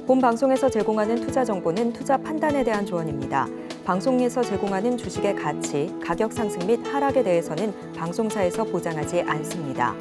본 방송에서 제공하는 투자 정보는 투자 판단에 대한 조언입니다. 방송에서 제공하는 주식의 가치, 가격 상승 및 하락에 대해서는 방송사에서 보장하지 않습니다.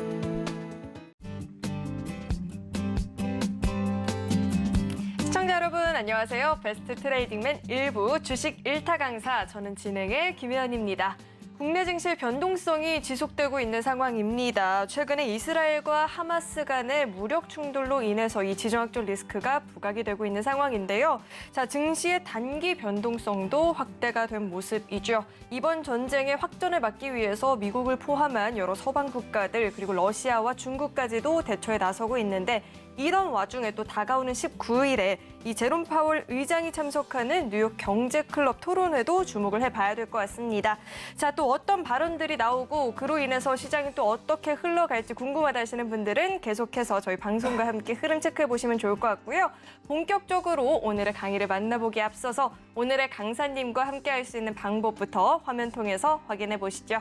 시청자 여러분 안녕하세요. 베스트 트레이딩맨 1부 주식 1타 강사, 저는 진행의 김혜연입니다. 국내 증시의 변동성이 지속되고 있는 상황입니다. 최근에 이스라엘과 하마스 간의 무력 충돌로 인해서 이 지정학적 리스크가 부각이 되고 있는 상황인데요. 자, 증시의 단기 변동성도 확대가 된 모습이죠. 이번 전쟁의 확전을 막기 위해서 미국을 포함한 여러 서방 국가들 그리고 러시아와 중국까지도 대처에 나서고 있는데, 이런 와중에 또 다가오는 19일에 이 제롬 파월 의장이 참석하는 뉴욕 경제클럽 토론회도 주목을 해봐야 될 것 같습니다. 자, 또 어떤 발언들이 나오고 그로 인해서 시장이 또 어떻게 흘러갈지 궁금하다 하시는 분들은 계속해서 저희 방송과 함께 흐름 체크해보시면 좋을 것 같고요. 본격적으로 오늘의 강의를 만나보기에 앞서서 오늘의 강사님과 함께 할 수 있는 방법부터 화면 통해서 확인해 보시죠.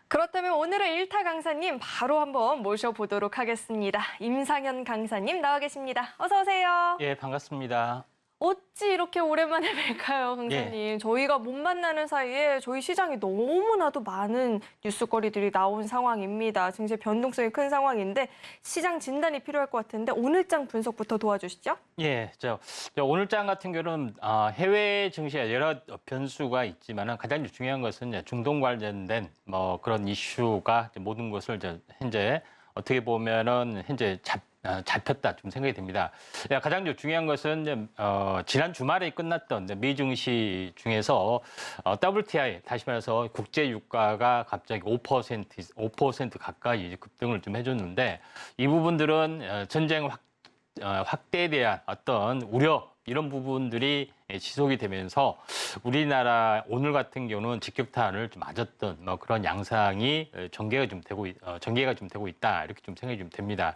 그렇다면 오늘의 1타 강사님 바로 한번 모셔보도록 하겠습니다. 임상현 강사님 나와 계십니다. 어서 오세요. 예, 반갑습니다. 어찌 이렇게 오랜만에 뵐까요, 강사님? 저희가 못 만나는 사이에 저희 시장에 너무나도 많은 뉴스거리들이 나온 상황입니다. 증시 변동성이 큰 상황인데 시장 진단이 필요할 것 같은데 오늘장 분석부터 도와주시죠. 예, 오늘장 같은 경우는 해외 증시에 여러 변수가 있지만은 가장 중요한 것은 중동 관련된 그런 이슈가 모든 것을 현재 어떻게 보면은 현재 잡혔다 좀 생각이 됩니다. 가장 중요한 것은 지난 주말에 끝났던 미 증시 중에서 WTI, 다시 말해서 국제 유가가 갑자기 5% 가까이 급등을 좀 해줬는데, 이 부분들은 전쟁 확대에 대한 어떤 우려, 이런 부분들이 지속이 되면서 우리나라 오늘 같은 경우는 직격탄을 좀 맞았던 그런 양상이 전개가 좀 되고 있다, 이렇게 좀 생각이 좀 됩니다.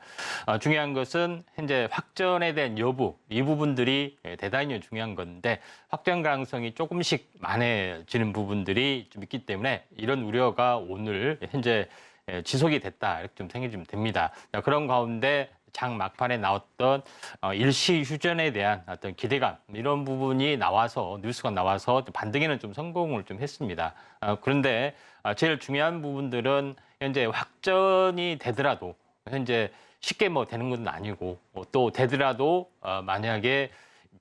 중요한 것은 현재 확전에 대한 여부, 이 부분들이 대단히 중요한 건데, 확전 가능성이 조금씩 많아지는 부분들이 좀 있기 때문에 이런 우려가 오늘 현재 지속이 됐다, 이렇게 좀 생각이 좀 됩니다. 그런 가운데 장 막판에 나왔던 일시 휴전에 대한 어떤 기대감, 이런 부분이 나와서, 뉴스가 나와서 반등에는 좀 성공을 좀 했습니다. 그런데 제일 중요한 부분들은 현재 확전이 되더라도 현재 쉽게 되는 건 아니고, 또 되더라도 만약에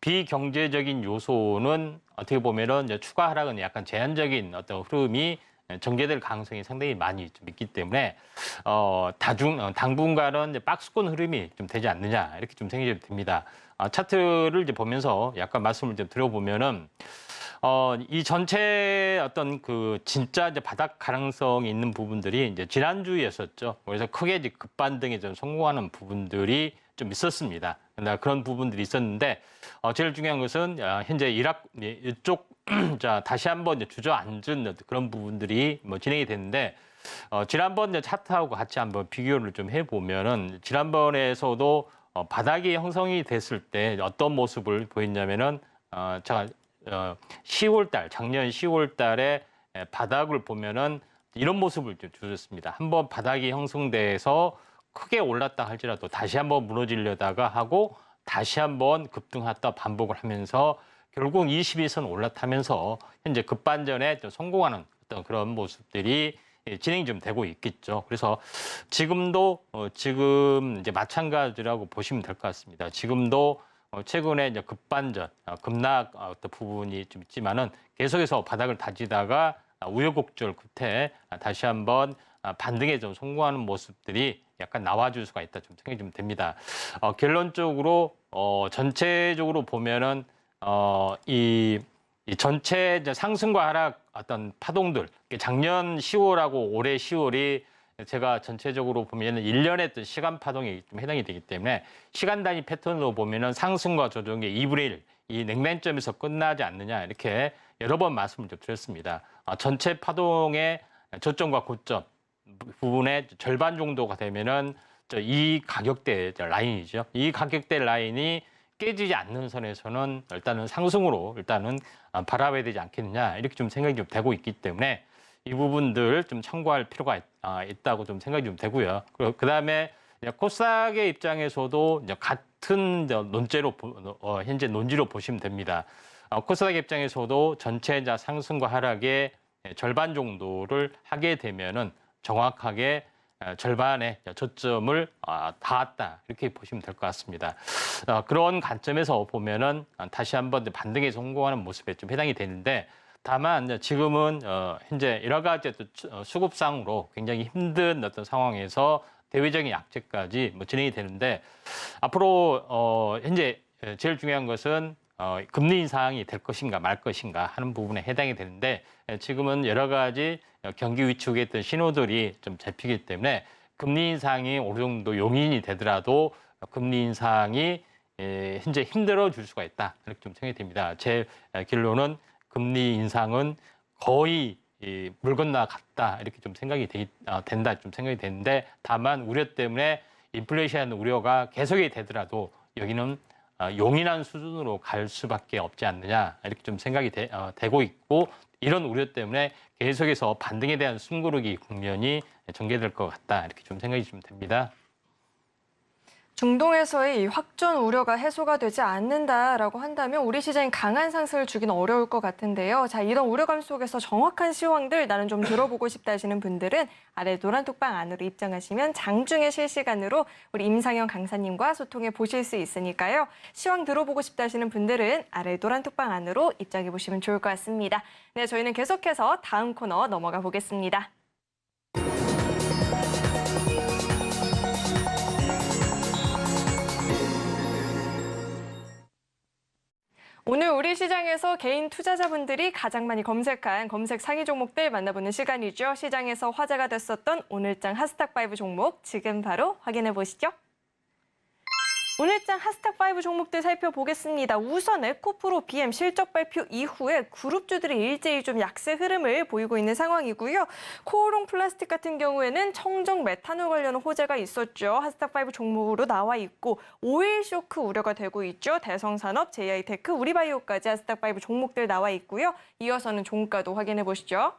비경제적인 요소는 어떻게 보면은 추가 하락은 약간 제한적인 어떤 흐름이 전개될 가능성이 상당히 많이 좀 있기 때문에 당분간은 박스권 흐름이 좀 되지 않느냐, 이렇게 좀 생각이 듭니다. 차트를 보면서 약간 말씀을 좀 드려보면은 이 전체 어떤 진짜 바닥 가능성이 있는 부분들이 이제 지난주였었죠. 그래서 크게 급반등에 좀 성공하는 부분들이 좀 있었습니다. 그런 부분들이 있었는데, 제일 중요한 것은 현재 이쪽 다시 한번 주저앉은 그런 부분들이 진행이 됐는데, 지난번 차트하고 같이 한번 비교를 좀 해보면은, 지난번에서도 바닥이 형성이 됐을 때 어떤 모습을 보였냐면은, 작년 10월 달에 바닥을 보면은 이런 모습을 좀 주셨습니다. 한번 바닥이 형성돼서 크게 올랐다 할지라도 다시 한번 무너지려다가 하고 다시 한번 급등하다 반복을 하면서 결국 22선 올라타면서 현재 급반전에 좀 성공하는 어떤 그런 모습들이 진행이 좀 되고 있겠죠. 그래서 지금도 지금 이제 마찬가지라고 보시면 될 것 같습니다. 지금도 최근에 이제 급반전, 급락 어떤 부분이 좀 있지만은 계속해서 바닥을 다지다가 우여곡절 끝에 다시 한번 반등에 좀 성공하는 모습들이 약간 나와줄 수가 있다 좀 생각이 좀 됩니다. 결론적으로 전체적으로 보면은 이 전체 이제 상승과 하락 어떤 파동들, 작년 10월하고 올해 10월이 제가 전체적으로 보면은 1년의 어떤 시간 파동이 좀 해당이 되기 때문에 시간 단위 패턴으로 보면은 상승과 조정의 2분의 1, 이 냉단점에서 끝나지 않느냐 이렇게 여러 번 말씀을 좀 드렸습니다. 전체 파동의 저점과 고점 부분의 절반 정도가 되면은 이 가격대 라인이죠. 이 가격대 라인이 깨지지 않는 선에서는 일단은 상승으로 일단은 바라봐야 되지 않겠느냐 이렇게 좀 생각이 좀 되고 있기 때문에 이 부분들 좀 참고할 필요가 있다고 좀 생각이 좀 되고요. 그 다음에 코스닥의 입장에서도 이제 같은 논제로 현재 논지로 보시면 됩니다. 코스닥 입장에서도 전체 상승과 하락의 절반 정도를 하게 되면은 정확하게 절반의 저점을 닿았다 이렇게 보시면 될 것 같습니다. 그런 관점에서 보면은 다시 한번 반등에 성공하는 모습에 좀 해당이 되는데 다만 지금은 현재 여러 가지 수급상으로 굉장히 힘든 어떤 상황에서 대외적인 약세까지 진행이 되는데 앞으로 현재 제일 중요한 것은 금리 인상이 될 것인가 말 것인가 하는 부분에 해당이 되는데 지금은 여러 가지 경기 위축의 어떤 신호들이 좀 잡히기 때문에 금리 인상이 어느 정도 용인이 되더라도 금리 인상이 현재 힘들어 줄 수가 있다 이렇게 좀 생각이 됩니다. 제 결론은 금리 인상은 거의 물 건너 갔다 이렇게 좀 생각이 된다 좀 생각이 되는데 다만 우려 때문에 인플레이션 우려가 계속이 되더라도 여기는 용인한 수준으로 갈 수밖에 없지 않느냐 이렇게 좀 생각이 되고 있고 이런 우려 때문에 계속해서 반등에 대한 숨고르기 국면이 전개될 것 같다 이렇게 좀 생각이 좀 됩니다. 중동에서의 이 확전 우려가 해소가 되지 않는다라고 한다면 우리 시장에 강한 상승을 주기는 어려울 것 같은데요. 자, 이런 우려감 속에서 정확한 시황들 나는 좀 들어보고 싶다 하시는 분들은 아래 노란 톡방 안으로 입장하시면 장중에 실시간으로 우리 임상현 강사님과 소통해 보실 수 있으니까요. 시황 들어보고 싶다 하시는 분들은 아래 노란 톡방 안으로 입장해 보시면 좋을 것 같습니다. 네, 저희는 계속해서 다음 코너 넘어가 보겠습니다. 오늘 우리 시장에서 개인 투자자분들이 가장 많이 검색한 검색 상위 종목들 만나보는 시간이죠. 시장에서 화제가 됐었던 오늘장 하스탁5 종목 지금 바로 확인해 보시죠. 오늘장 하스탁5 종목들 살펴보겠습니다. 우선 에코프로 BM 실적 발표 이후에 그룹주들이 일제히 좀 약세 흐름을 보이고 있는 상황이고요. 코오롱 플라스틱 같은 경우에는 청정 메탄올 관련 호재가 있었죠. 하스탁5 종목으로 나와 있고 오일 쇼크 우려가 되고 있죠. 대성산업, JI테크, 우리바이오까지 하스탁5 종목들 나와 있고요. 이어서는 종가도 확인해 보시죠.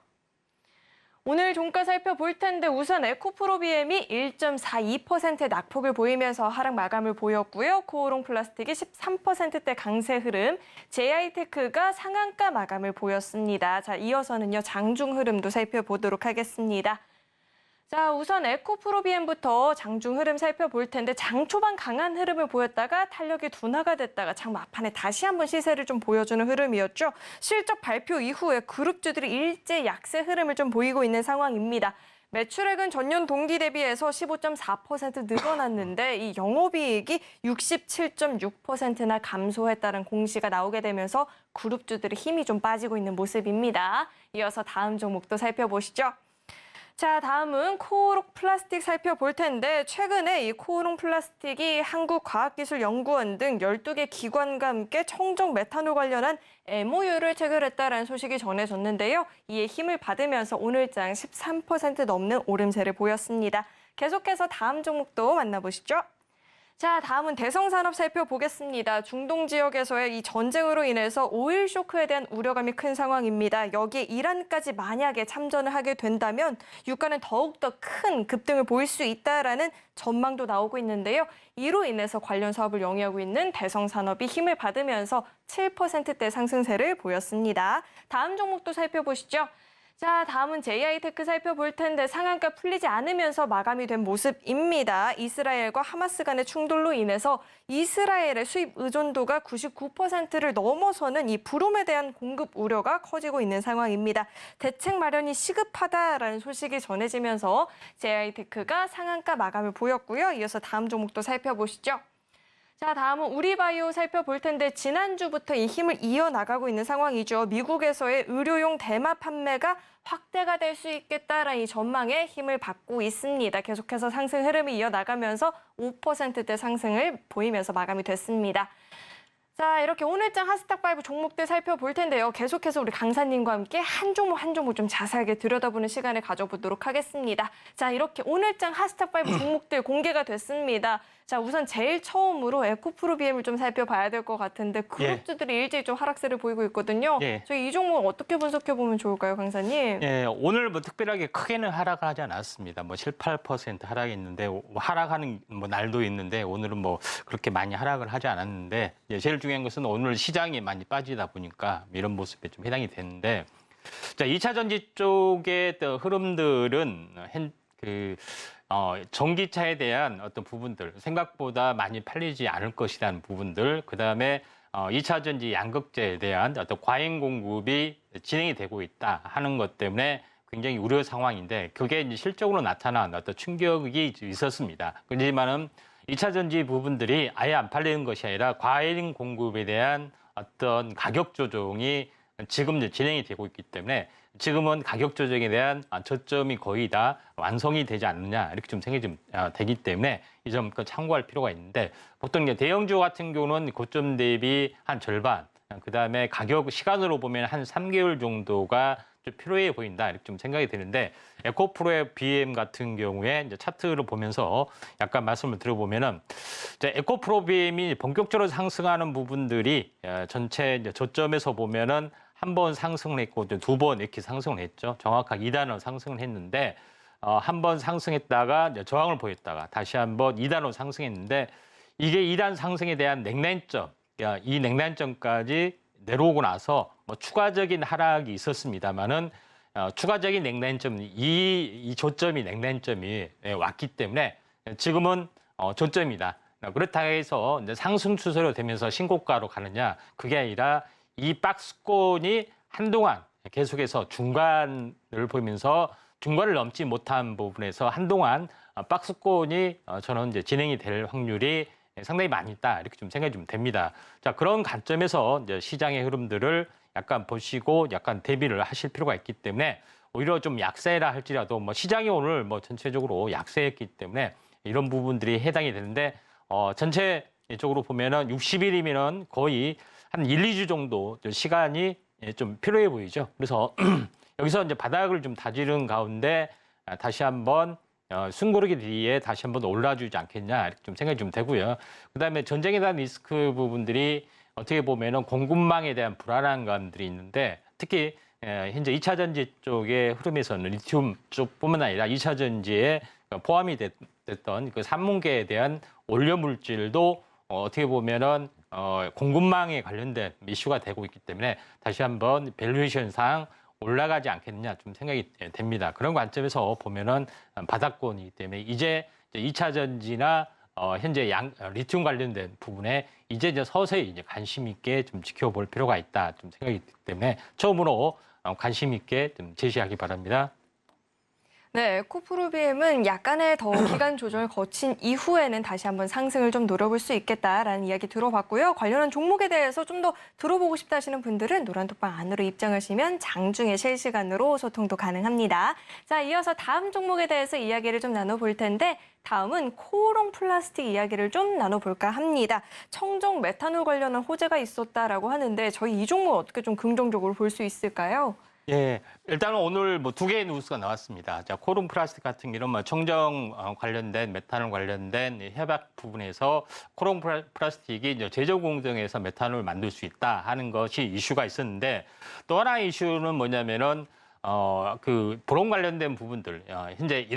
오늘 종가 살펴볼 텐데 우선 에코프로비엠이 1.42%의 낙폭을 보이면서 하락 마감을 보였고요. 코오롱 플라스틱이 13%대 강세 흐름, JI테크가 상한가 마감을 보였습니다. 자, 이어서는요 장중 흐름도 살펴보도록 하겠습니다. 자, 우선 에코프로비엠부터 장중 흐름 살펴볼 텐데 장 초반 강한 흐름을 보였다가 탄력이 둔화가 됐다가 장 막판에 다시 한번 시세를 좀 보여주는 흐름이었죠. 실적 발표 이후에 그룹주들이 일제 약세 흐름을 좀 보이고 있는 상황입니다. 매출액은 전년 동기 대비해서 15.4% 늘어났는데 이 영업이익이 67.6%나 감소했다는 공시가 나오게 되면서 그룹주들의 힘이 좀 빠지고 있는 모습입니다. 이어서 다음 종목도 살펴보시죠. 자, 다음은 코오롱 플라스틱 살펴볼 텐데 최근에 이 코오롱 플라스틱이 한국과학기술연구원 등 12개 기관과 함께 청정 메탄올 관련한 MOU를 체결했다는 소식이 전해졌는데요. 이에 힘을 받으면서 오늘장 13% 넘는 오름세를 보였습니다. 계속해서 다음 종목도 만나보시죠. 자, 다음은 대성산업 살펴보겠습니다. 중동 지역에서의 이 전쟁으로 인해서 오일 쇼크에 대한 우려감이 큰 상황입니다. 여기에 이란까지 만약에 참전을 하게 된다면 유가는 더욱더 큰 급등을 보일 수 있다라는 전망도 나오고 있는데요. 이로 인해서 관련 사업을 영위하고 있는 대성산업이 힘을 받으면서 7%대 상승세를 보였습니다. 다음 종목도 살펴보시죠. 자, 다음은 JI테크 살펴볼 텐데 상한가 풀리지 않으면서 마감이 된 모습입니다. 이스라엘과 하마스 간의 충돌로 인해서 이스라엘의 수입 의존도가 99%를 넘어서는 이 브롬에 대한 공급 우려가 커지고 있는 상황입니다. 대책 마련이 시급하다라는 소식이 전해지면서 JI테크가 상한가 마감을 보였고요. 이어서 다음 종목도 살펴보시죠. 자, 다음은 우리바이오 살펴볼 텐데 지난주부터 이 힘을 이어나가고 있는 상황이죠. 미국에서의 의료용 대마 판매가 확대가 될 수 있겠다라는 이 전망에 힘을 받고 있습니다. 계속해서 상승 흐름이 이어나가면서 5%대 상승을 보이면서 마감이 됐습니다. 자, 이렇게 오늘장 하스탁5 종목들 살펴볼 텐데요. 계속해서 우리 강사님과 함께 한 종목 한 종목 좀 자세하게 들여다보는 시간을 가져보도록 하겠습니다. 자, 이렇게 오늘장 하스탁5 종목들 공개가 됐습니다. 자, 우선 제일 처음으로 에코프로비엠을 좀 살펴봐야 될 것 같은데 그룹주들이 일제히 좀 하락세를 보이고 있거든요. 저희 이 종목 어떻게 분석해보면 좋을까요, 강사님? 오늘 뭐 특별하게 크게는 하락을 하지 않았습니다. 뭐 7, 8% 하락했는데 하락하는 뭐 날도 있는데 오늘은 뭐 그렇게 많이 하락을 하지 않았는데 제일 중요한 것은 오늘 시장이 많이 빠지다 보니까 이런 모습에 좀 해당이 되는데 자, 2차 전지 쪽의 흐름들은 전기차에 대한 어떤 부분들, 생각보다 많이 팔리지 않을 것이라는 부분들, 그다음에 2차 전지 양극재에 대한 어떤 과잉 공급이 진행이 되고 있다 하는 것 때문에 굉장히 우려 상황인데 그게 이제 실적으로 나타난 어떤 충격이 있었습니다. 그렇지만은 2차 전지 부분들이 아예 안 팔리는 것이 아니라 과잉 공급에 대한 어떤 가격 조정이 지금 이제 진행이 되고 있기 때문에 지금은 가격 조정에 대한 저점이 거의 다 완성이 되지 않느냐 이렇게 좀 생각이 좀 되기 때문에 이 점 참고할 필요가 있는데 보통 이제 대형주 같은 경우는 고점 대비 한 절반, 그다음에 가격 시간으로 보면 한 3개월 정도가 좀 필요해 보인다 이렇게 좀 생각이 드는데 에코프로의 BM 같은 경우에 이제 차트를 보면서 약간 말씀을 드려보면은 이제 에코프로 BM이 본격적으로 상승하는 부분들이 전체 이제 저점에서 보면은 한 번 상승을 했고 두 번 이렇게 상승을 했죠. 정확하게 2단원 상승을 했는데 한 번 상승했다가 이제 저항을 보였다가 다시 한번 2단원 상승했는데 이게 2단 상승에 대한 냉난점, 이 냉난점까지 내려오고 나서 뭐 추가적인 하락이 있었습니다만은 추가적인 냉난점, 이 저점이 냉난점이 왔기 때문에 지금은 저점이다. 그렇다 해서 이제 상승 추세로 되면서 신고가로 가느냐 그게 아니라 이 박스권이 한동안 계속해서 중간을 보면서 중간을 넘지 못한 부분에서 한동안 박스권이 저는 이제 진행이 될 확률이 상당히 많이 있다 이렇게 좀 생각이 좀 됩니다. 자, 그런 관점에서 이제 시장의 흐름들을 약간 보시고 약간 대비를 하실 필요가 있기 때문에 오히려 좀 약세라 할지라도 뭐 시장이 오늘 뭐 전체적으로 약세했기 때문에 이런 부분들이 해당이 되는데 전체적으로 보면은 60일이면은 거의 한 1, 2주 정도 시간이 좀 필요해 보이죠. 그래서 여기서 이제 바닥을 좀 다지는 가운데 다시 한번 숨고르기 뒤에 다시 한번 올라주지 않겠냐 이렇게 좀 생각이 좀 되고요. 그다음에 전쟁에 대한 리스크 부분들이 어떻게 보면은 공급망에 대한 불안한 감들이 있는데 특히 현재 2차 전지 쪽의 흐름에서는 리튬 쪽뿐만 아니라 2차 전지에 포함이 됐던 그 산문계에 대한 원료 물질도 어떻게 보면은 공급망에 관련된 이슈가 되고 있기 때문에 다시 한번 밸류에이션상 올라가지 않겠느냐 좀 생각이 됩니다. 그런 관점에서 보면은 바닥권이기 때문에 이제 2차 전지나 현재 리튬 관련된 부분에 이제 서서히 이제 관심 있게 좀 지켜볼 필요가 있다 좀 생각이 들기 때문에 처음으로 관심 있게 좀 제시하기 바랍니다. 네, 에코프로비엠은 약간의 더 기간 조정을 거친 이후에는 다시 한번 상승을 좀 노려볼 수 있겠다라는 이야기 들어봤고요. 관련한 종목에 대해서 좀 더 들어보고 싶다 하시는 분들은 노란톡방 안으로 입장하시면 장중에 실시간으로 소통도 가능합니다. 자, 이어서 다음 종목에 대해서 이야기를 좀 나눠볼 텐데 다음은 코오롱 플라스틱 이야기를 좀 나눠볼까 합니다. 청정 메탄올 관련한 호재가 있었다라고 하는데 저희 이 종목 어떻게 좀 긍정적으로 볼 수 있을까요? 예, 일단은 오늘 뭐 두 개의 뉴스가 나왔습니다. 자, 코오롱 플라스틱 같은 경우는 뭐 청정 관련된 메탄올 관련된 협약 부분에서 코오롱 플라스틱이 이제 제조 공정에서 메탄올을 만들 수 있다 하는 것이 이슈가 있었는데 또 하나의 이슈는 뭐냐면은 그 보론 관련된 부분들 현재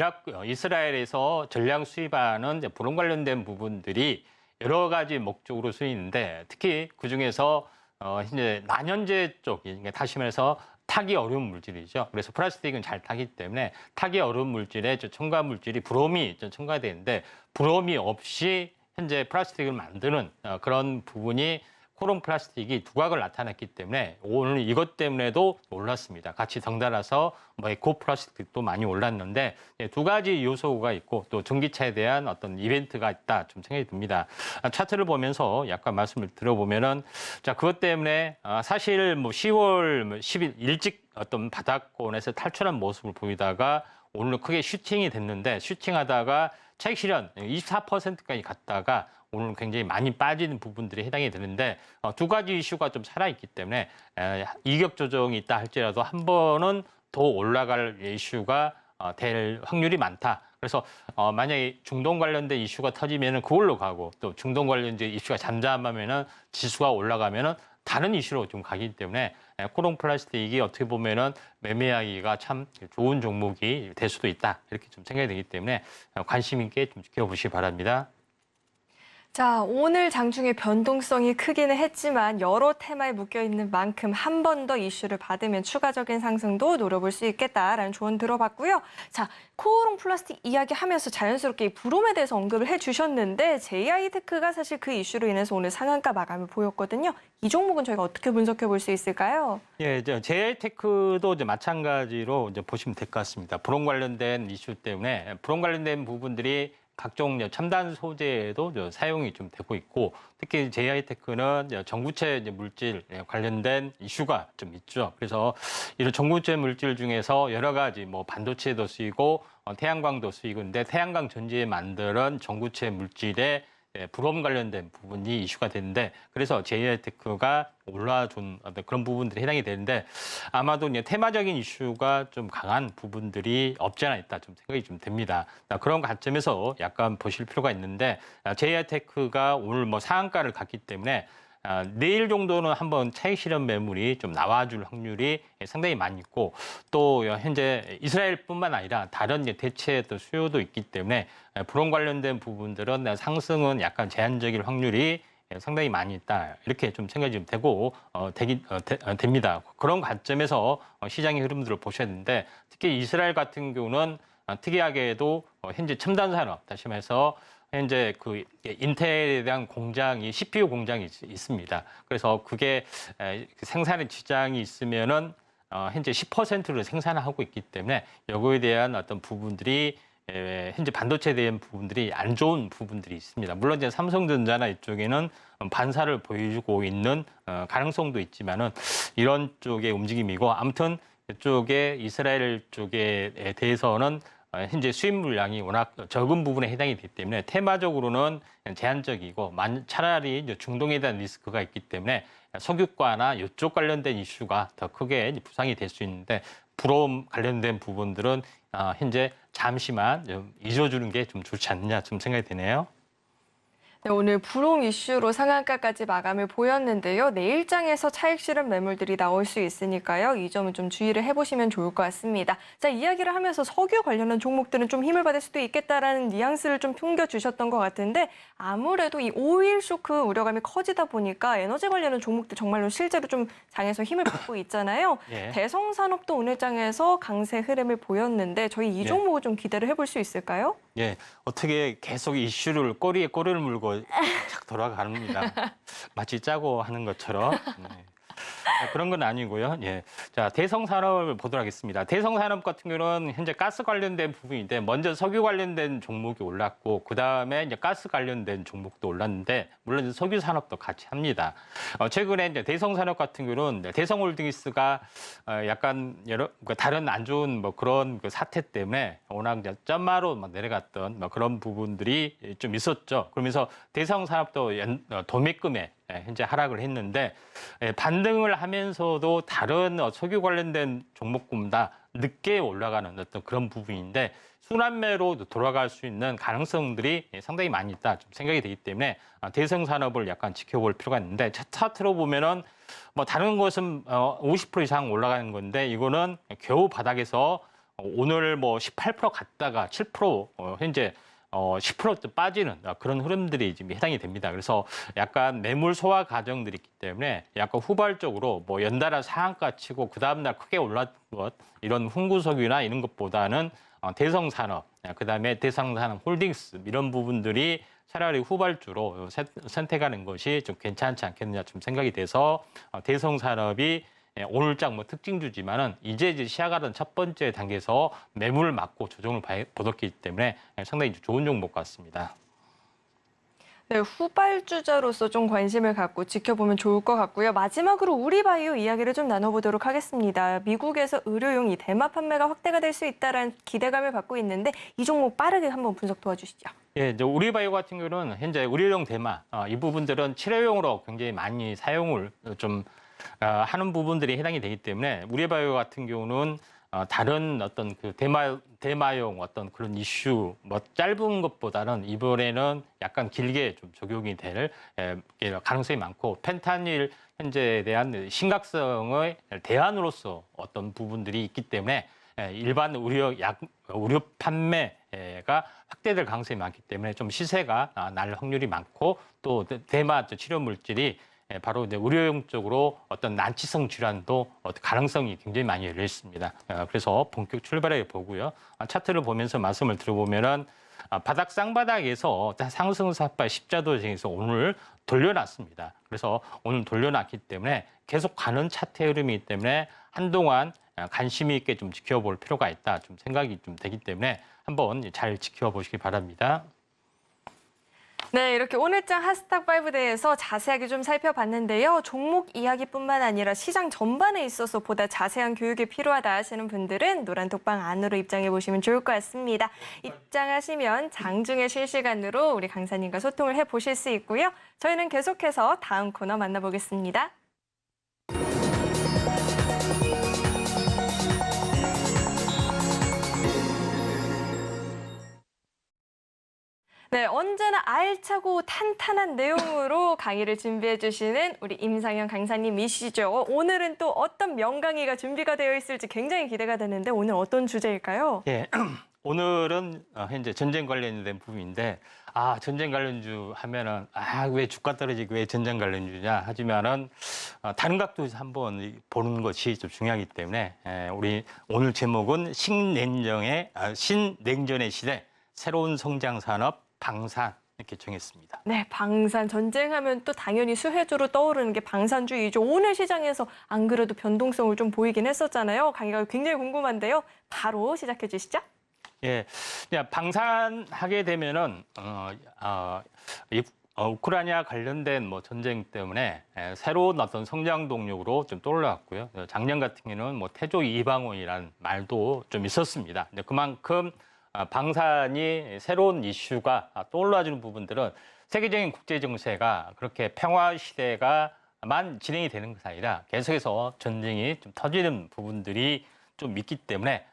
이스라엘에서 전량 수입하는 보론 관련된 부분들이 여러 가지 목적으로 쓰이는데 특히 그 중에서 현재 난연제 쪽 다시 말해서 타기 어려운 물질이죠. 그래서 플라스틱은 잘 타기 때문에 타기 어려운 물질에 첨가 물질이 브롬이 첨가되는데 브롬이 없이 현재 플라스틱을 만드는 그런 부분이 코론 플라스틱이 두각을 나타냈기 때문에 오늘 이것 때문에도 올랐습니다. 같이 덩달아서 뭐 에코 플라스틱도 많이 올랐는데 두 가지 요소가 있고 또 전기차에 대한 어떤 이벤트가 있다 좀 생각이 듭니다. 차트를 보면서 약간 말씀을 드려보면은 자 그것 때문에 사실 뭐 10월 10일 일찍 어떤 바닥권에서 탈출한 모습을 보이다가 오늘 크게 슈팅이 됐는데 슈팅하다가 차익 실현 24%까지 갔다가 오늘 굉장히 많이 빠지는 부분들이 해당이 되는데 두 가지 이슈가 좀 살아있기 때문에 이격 조정이 있다 할지라도 한 번은 더 올라갈 이슈가 될 확률이 많다. 그래서 만약에 중동 관련된 이슈가 터지면은 그걸로 가고 또 중동 관련된 이슈가 잠잠하면은 지수가 올라가면은 다른 이슈로 좀 가기 때문에 코론 플라스틱이 어떻게 보면은 매매하기가 참 좋은 종목이 될 수도 있다 이렇게 좀 생각이 되기 때문에 관심 있게 좀 지켜보시기 바랍니다. 자, 오늘 장중에 변동성이 크기는 했지만 여러 테마에 묶여 있는 만큼 한 번 더 이슈를 받으면 추가적인 상승도 노려볼 수 있겠다라는 조언 들어봤고요. 자, 코오롱 플라스틱 이야기하면서 자연스럽게 이 브롬에 대해서 언급을 해주셨는데 JI테크가 사실 그 이슈로 인해서 오늘 상한가 마감을 보였거든요. 이 종목은 저희가 어떻게 분석해 볼 수 있을까요? 예, JI테크도 이제 마찬가지로 이제 보시면 될 것 같습니다. 브롬 관련된 이슈 때문에 브롬 관련된 부분들이 각종 첨단 소재에도 사용이 좀 되고 있고 특히 JI테크는 전구체 물질 관련된 이슈가 좀 있죠. 그래서 이런 전구체 물질 중에서 여러 가지 뭐 반도체도 쓰이고 태양광도 쓰이고 근데 태양광 전지에 만드는 전구체 물질에 브롬 관련된 부분이 이슈가 되는데 그래서 JI테크가 올라준 그런 부분들이 해당이 되는데 아마도 이제 테마적인 이슈가 좀 강한 부분들이 없지 않아 있다 좀 생각이 좀 됩니다. 그런 관점에서 약간 보실 필요가 있는데 JI테크가 오늘 뭐 상한가를 갔기 때문에 내일 정도는 한번 차익 실현 매물이 좀 나와줄 확률이 상당히 많이 있고 또 현재 이스라엘뿐만 아니라 다른 대체 수요도 있기 때문에 브롬 관련된 부분들은 상승은 약간 제한적일 확률이 상당히 많이 있다 이렇게 좀 생각이 좀 되고 됩니다. 그런 관점에서 시장의 흐름들을 보셔야 되는데 특히 이스라엘 같은 경우는 특이하게도 현재 첨단 산업 다시 말해서 현재 그 인텔에 대한 공장이 CPU 공장이 있습니다. 그래서 그게 생산의 지장이 있으면은 현재 10%를 생산하고 있기 때문에 여기에 대한 어떤 부분들이 현재 반도체에 대한 부분들이 안 좋은 부분들이 있습니다. 물론 이제 삼성전자나 이쪽에는 반사를 보여주고 있는 가능성도 있지만은 이런 쪽의 움직임이고 아무튼 이쪽에 이스라엘 쪽에 대해서는 현재 수입 물량이 워낙 적은 부분에 해당이 되기 때문에 테마적으로는 제한적이고 차라리 중동에 대한 리스크가 있기 때문에 석유가나 이쪽 관련된 이슈가 더 크게 부상이 될 수 있는데 브롬 관련된 부분들은 현재 잠시만 좀 잊어주는 게 좀 좋지 않느냐 좀 생각이 드네요. 네, 오늘 브롬 이슈로 상한가까지 마감을 보였는데요. 내일장에서 차익 실현 매물들이 나올 수 있으니까요. 이 점은 좀 주의를 해보시면 좋을 것 같습니다. 자, 이야기를 하면서 석유 관련한 종목들은 좀 힘을 받을 수도 있겠다라는 뉘앙스를 좀 풍겨주셨던 것 같은데 아무래도 이 오일 쇼크 우려감이 커지다 보니까 에너지 관련한 종목들 정말로 실제로 좀 장에서 힘을 받고 있잖아요. 예. 대성산업도 오늘 장에서 강세 흐름을 보였는데 저희 이 종목을 좀 기대를 해볼 수 있을까요? 예, 어떻게 계속 이슈를 꼬리에 꼬리를 물고 착 돌아갑니다. 마치 짜고 하는 것처럼. 네. 그런 건 아니고요. 예. 자, 대성산업을 보도록 하겠습니다. 대성산업 같은 경우는 현재 가스 관련된 부분인데 먼저 석유 관련된 종목이 올랐고 그다음에 이제 가스 관련된 종목도 올랐는데 물론 이제 석유 산업도 같이 합니다. 최근에 이제 대성산업 같은 경우는 대성홀딩스가 약간 그러니까 다른 안 좋은 뭐 그런 그 사태 때문에 워낙 이제 점마로 막 내려갔던 뭐 그런 부분들이 좀 있었죠. 그러면서 대성산업도 도매금에 현재 하락을 했는데 반등을 하면서도 다른 석유 관련된 종목군보다 늦게 올라가는 어떤 그런 부분인데 순환매로 돌아갈 수 있는 가능성들이 상당히 많이 있다 좀 생각이 되기 때문에 대성산업을 약간 지켜볼 필요가 있는데 차트로 보면은 뭐 다른 것은 50% 이상 올라가는 건데 이거는 겨우 바닥에서 오늘 뭐 18% 갔다가 7% 현재 10% 빠지는 그런 흐름들이 지금 해당이 됩니다. 그래서 약간 매물 소화 과정들이 있기 때문에 약간 후발적으로 뭐 연달아 상한가 치고 그 다음날 크게 올랐던 것 이런 훈구석유나 이런 것보다는 대성산업, 그다음에 대성산업 홀딩스 이런 부분들이 차라리 후발주로 선택하는 것이 좀 괜찮지 않겠느냐 좀 생각이 돼서 대성 산업이 오늘장 뭐 특징주지만은 이제 시작하던 첫 번째 단계에서 매물을 막고 조정을 보였기 때문에 상당히 좋은 종목 같습니다. 네, 후발주자로서 좀 관심을 갖고 지켜보면 좋을 것 같고요. 마지막으로 우리바이오 이야기를 좀 나눠보도록 하겠습니다. 미국에서 의료용 이 대마 판매가 확대가 될 수 있다는 기대감을 받고 있는데 이 종목 빠르게 한번 분석 도와주시죠. 예, 이제 우리바이오 같은 경우는 현재 의료용 대마 이 부분들은 치료용으로 굉장히 많이 사용을 좀 하는 부분들이 해당이 되기 때문에 우리바이오 같은 경우는 다른 어떤 그 대마용 어떤 그런 이슈 뭐 짧은 것보다는 이번에는 약간 길게 좀 적용이 될 가능성이 많고 펜타닐 현재에 대한 심각성의 대안으로서 어떤 부분들이 있기 때문에 일반 의료 판매가 확대될 가능성이 많기 때문에 좀 시세가 날 확률이 많고 또 대마 치료 물질이 바로 이제 의료용 쪽으로 어떤 난치성 질환도 가능성이 굉장히 많이 열려 있습니다. 그래서 본격 출발해 보고요. 차트를 보면서 말씀을 들어보면은 바닥 쌍바닥에서 상승사파 십자도정에서 오늘 돌려놨습니다. 그래서 오늘 돌려놨기 때문에 계속 가는 차트 흐름이기 때문에 한동안 관심 있게 좀 지켜볼 필요가 있다. 좀 생각이 좀 되기 때문에 한번 잘 지켜보시기 바랍니다. 네, 이렇게 오늘장 핫스탁5 대해서 자세하게 좀 살펴봤는데요. 종목 이야기뿐만 아니라 시장 전반에 있어서 보다 자세한 교육이 필요하다 하시는 분들은 노란톡방 안으로 입장해 보시면 좋을 것 같습니다. 입장하시면 장중에 실시간으로 우리 강사님과 소통을 해보실 수 있고요. 저희는 계속해서 다음 코너 만나보겠습니다. 네, 언제나 알차고 탄탄한 내용으로 강의를 준비해 주시는 우리 임상현 강사님이시죠. 오늘은 또 어떤 명강의가 준비가 되어 있을지 굉장히 기대가 되는데 오늘 어떤 주제일까요? 예, 오늘은 현재 전쟁 관련된 부분인데 전쟁 관련주 하면은 왜 주가 떨어지고 왜 전쟁 관련주냐 하지만은 다른 각도에서 한번 보는 것이 좀 중요하기 때문에 우리 오늘 제목은 신냉전의 시대 새로운 성장 산업 방산 이렇게 정했습니다. 네, 방산 전쟁하면 또 당연히 수혜주로 떠오르는 게 방산주의죠. 오늘 시장에서 안 그래도 변동성을 좀 보이긴 했었잖아요. 강의가 굉장히 궁금한데요. 바로 시작해 주시죠. 예, 방산하게 되면은 우크라이나 관련된 뭐 전쟁 때문에 새로운 어떤 성장 동력으로 좀 떠올랐고요. 작년 같은 경우는 뭐 태조 이방원이라는 말도 좀 있었습니다. 그만큼 방산이 새로운 이슈가 떠올라주는 부분들은 세계적인 국제 정세가 그렇게 평화 시대가만 진행이 되는 것이 아니라 계속해서 전쟁이 좀 터지는 부분들이 좀 있기 때문에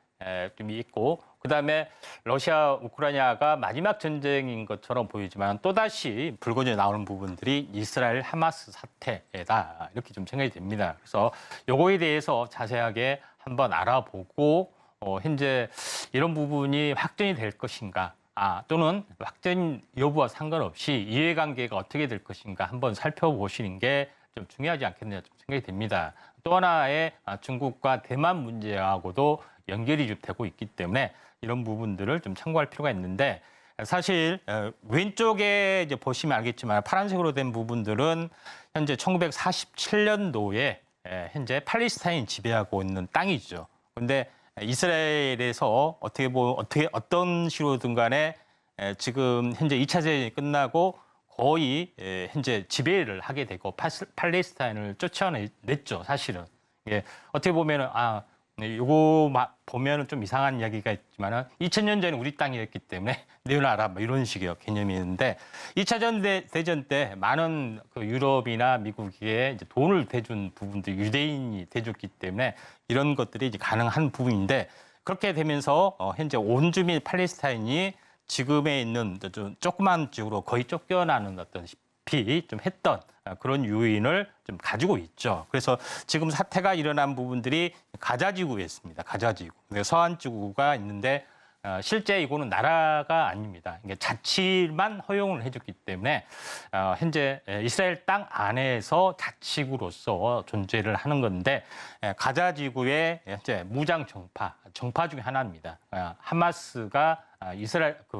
좀 있고 그다음에 러시아 우크라이나가 마지막 전쟁인 것처럼 보이지만 또다시 불거져 나오는 부분들이 이스라엘 하마스 사태다 이렇게 좀 생각이 됩니다. 그래서 요거에 대해서 자세하게 한번 알아보고 현재 이런 부분이 확전이 될 것인가 또는 확전 여부와 상관없이 이해관계가 어떻게 될 것인가 한번 살펴보시는 게 좀 중요하지 않겠느냐 좀 생각이 됩니다. 또 하나의 중국과 대만 문제하고도 연결이 좀 되고 있기 때문에 이런 부분들을 좀 참고할 필요가 있는데 사실 왼쪽에 이제 보시면 알겠지만 파란색으로 된 부분들은 현재 1947년도에 현재 팔레스타인 지배하고 있는 땅이죠. 그런데 이스라엘에서 어떤 식으로든 간에 지금 현재 2차 대전이 끝나고 거의 현재 지배를 하게 되고 팔레스타인을 쫓아냈죠, 사실은. 어떻게 보면은 요거 보면은 좀 이상한 이야기가 있지만은 2000년 전에 우리 땅이었기 때문에 내놔라 뭐 이런 식의 개념이었는데 2차 대전 때 많은 그 유럽이나 미국에 이제 돈을 대준 부분들 유대인이 대줬기 때문에 이런 것들이 이제 가능한 부분인데 그렇게 되면서 현재 온주민 팔레스타인이 지금에 있는 좀 조그만 지역으로 거의 쫓겨나는 어떤 좀 했던 그런 요인을 좀 가지고 있죠. 그래서 지금 사태가 일어난 부분들이 가자지구에 있습니다. 가자지구. 서한지구가 있는데 실제 이거는 나라가 아닙니다. 이게 자치만 허용을 해줬기 때문에 현재 이스라엘 땅 안에서 자치구로서 존재를 하는 건데 가자지구의 현재 무장 정파 중에 하나입니다. 하마스가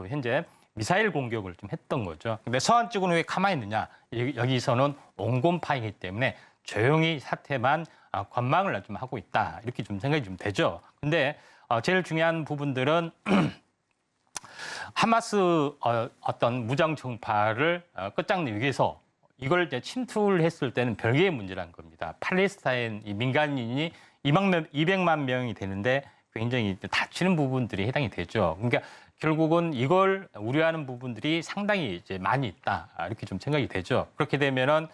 현재 미사일 공격을 좀 했던 거죠. 근데 서한 쪽은 왜 가만히 있느냐? 여기서는 온건파이기 때문에 조용히 사태만 관망을 좀 하고 있다. 이렇게 좀 생각이 좀 되죠. 근데 제일 중요한 부분들은 하마스 어떤 무장 정파를 끝장내기 위해서 이걸 이제 침투를 했을 때는 별개의 문제라는 겁니다. 팔레스타인 민간인이 200만 명이 되는데 굉장히 다치는 부분들이 해당이 되죠. 그러니까 결국은 이걸 우려하는 부분들이 상당히 이제 많이 있다. 이렇게 좀 생각이 되죠. 그렇게 되면은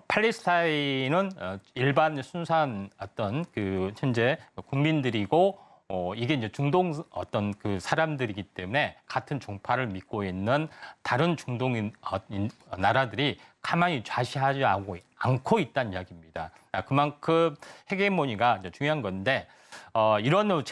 팔레스타인은 일반 순수한 어떤 그 현재 국민들이고 이게 이제 중동 어떤 그 사람들이기 때문에 같은 종파를 믿고 있는 다른 중동인 나라들이 가만히 좌시하지 않고 있다는 이야기입니다. 그만큼 헤게모니가 중요한 건데 이런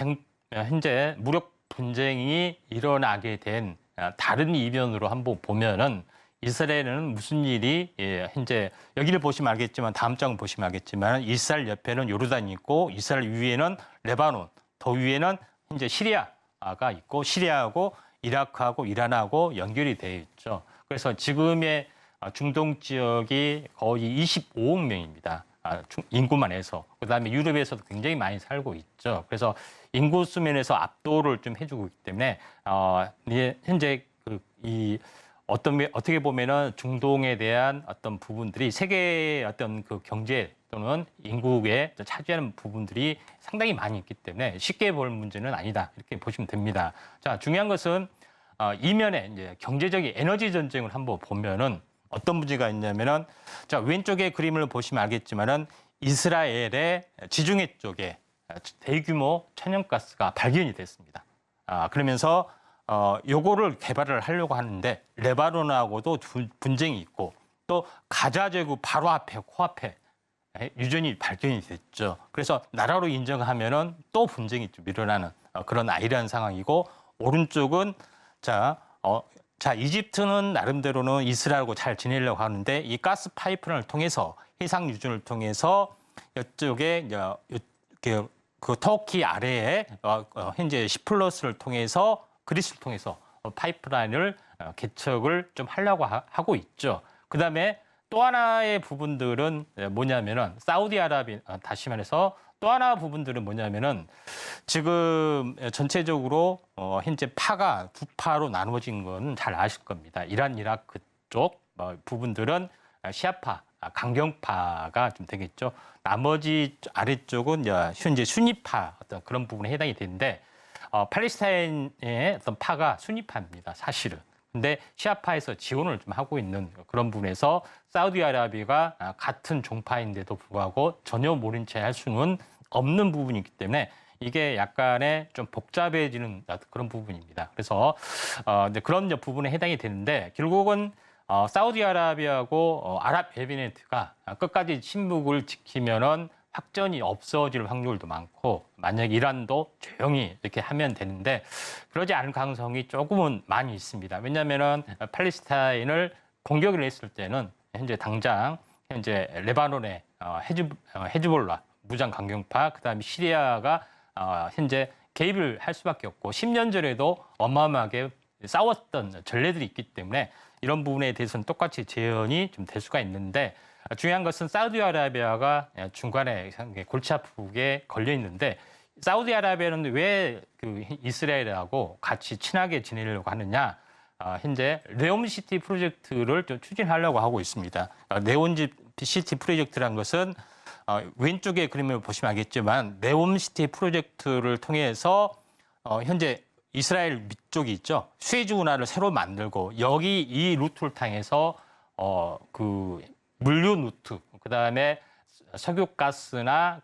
현재 무력 분쟁이 일어나게 된 다른 이변으로 한번 보면은 이스라엘은 무슨 일이 현재 여기를 보시면 알겠지만 다음 장을 보시면 알겠지만 이스라엘 옆에는 요르단이 있고 이스라엘 위에는 레바논, 더 위에는 현재 시리아가 있고 시리아하고 이라크하고 이란하고 연결이 되어 있죠. 그래서 지금의 중동 지역이 거의 25억 명입니다. 인구만 해서. 그다음에 유럽에서도 굉장히 많이 살고 있죠. 그래서 인구 수면에서 압도를 좀 해주고 있기 때문에 현재 어떻게 보면은 중동에 대한 어떤 부분들이 세계의 어떤 그 경제 또는 인구에 차지하는 부분들이 상당히 많이 있기 때문에 쉽게 볼 문제는 아니다. 이렇게 보시면 됩니다. 자, 중요한 것은 이면에 이제 경제적인 에너지 전쟁을 한번 보면은 어떤 문제가 있냐면은 자, 왼쪽의 그림을 보시면 알겠지만은 이스라엘의 지중해 쪽에 대규모 천연가스가 발견이 됐습니다. 그러면서 요거를 개발을 하려고 하는데 레바논하고도 분쟁이 있고 또 가자 제국 바로 앞에 코앞에 유전이 발견이 됐죠. 그래서 나라로 인정하면은 또 분쟁이 좀 일어나는 그런 아이러니한 상황이고 오른쪽은 자 이집트는 나름대로는 이스라엘하고 잘 지내려고 하는데 이 가스 파이프라인을 통해서 해상 유전을 통해서 이쪽에 그 터키 아래에 현재 시플러스를 통해서 그리스를 통해서 파이프라인을 개척을 좀 하려고 하고 있죠. 그다음에 또 하나의 부분들은 뭐냐면은 사우디아라비아 다시 말해서 또 하나 부분들은 뭐냐면은 지금 전체적으로 현재 파가 두 파로 나누어진 건 잘 아실 겁니다. 이란, 이라크 쪽 부분들은 시아파, 강경파가 좀 되겠죠. 나머지 아래쪽은 현재 순위파 어떤 그런 부분에 해당이 되는데 팔레스타인의 어떤 파가 순위파입니다. 사실은. 근데 시아파에서 지원을 좀 하고 있는 그런 부분에서 사우디아라비아가 같은 종파인데도 불구하고 전혀 모른 채 할 수는 없는 부분이기 때문에 이게 약간의 좀 복잡해지는 그런 부분입니다. 그래서 그런 부분에 해당이 되는데 결국은 사우디아라비아하고 아랍에미레이트가 끝까지 침묵을 지키면은 확전이 없어질 확률도 많고 만약 이란도 조용히 이렇게 하면 되는데 그러지 않을 가능성이 조금은 많이 있습니다. 왜냐하면은 팔레스타인을 공격을 했을 때는 당장 레바논의 헤즈볼라 무장 강경파 그다음에 시리아가 현재 개입을 할 수밖에 없고 10년 전에도 어마어마하게 싸웠던 전례들이 있기 때문에 이런 부분에 대해서는 똑같이 재현이 좀 될 수가 있는데 중요한 것은 사우디아라비아가 중간에 골치 아프게 걸려 있는데 사우디아라비아는 왜 그 이스라엘하고 같이 친하게 지내려고 하느냐? 현재 네옴시티 프로젝트를 좀 추진하려고 하고 있습니다. 네옴시티 프로젝트란 것은 왼쪽의 그림을 보시면 알겠지만 네옴시티 프로젝트를 통해서 현재 이스라엘 밑쪽이 있죠. 수에즈 운하를 새로 만들고 여기 이 루트를 통해서 그 물류 루트, 그다음에 석유가스나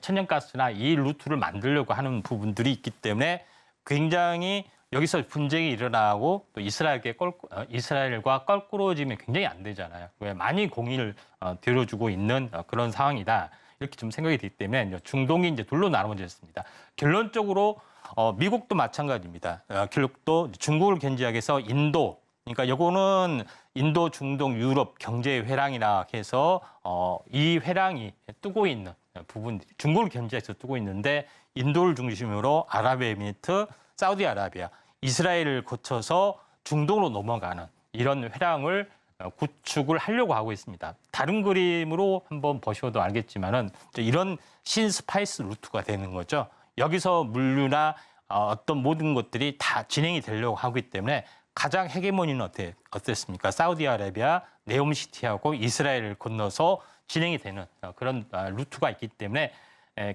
천연가스나 이 루트를 만들려고 하는 부분들이 있기 때문에 굉장히 여기서 분쟁이 일어나고 또 이스라엘과 껄끄러워지면 굉장히 안 되잖아요. 왜 많이 공인을 들여주고 있는 그런 상황이다. 이렇게 좀 생각이 되기 때문에 중동이 이제 둘로 나눠졌습니다. 결론적으로 미국도 마찬가지입니다. 결국도 중국을 견제하기 위해서 인도, 그러니까 요거는 인도, 중동, 유럽 경제 회랑이라 해서 이 회랑이 뜨고 있는 부분들이 중국을 견제해서 뜨고 있는데 인도를 중심으로 아랍에미리트, 사우디아라비아, 이스라엘을 거쳐서 중동으로 넘어가는 이런 회랑을 구축을 하려고 하고 있습니다. 다른 그림으로 한번 보셔도 알겠지만은 이런 신스파이스 루트가 되는 거죠. 여기서 물류나 어떤 모든 것들이 다 진행이 되려고 하기 때문에 가장 헤게모니는 어땠습니까? 사우디아라비아, 네옴시티하고 이스라엘을 건너서 진행이 되는 그런 루트가 있기 때문에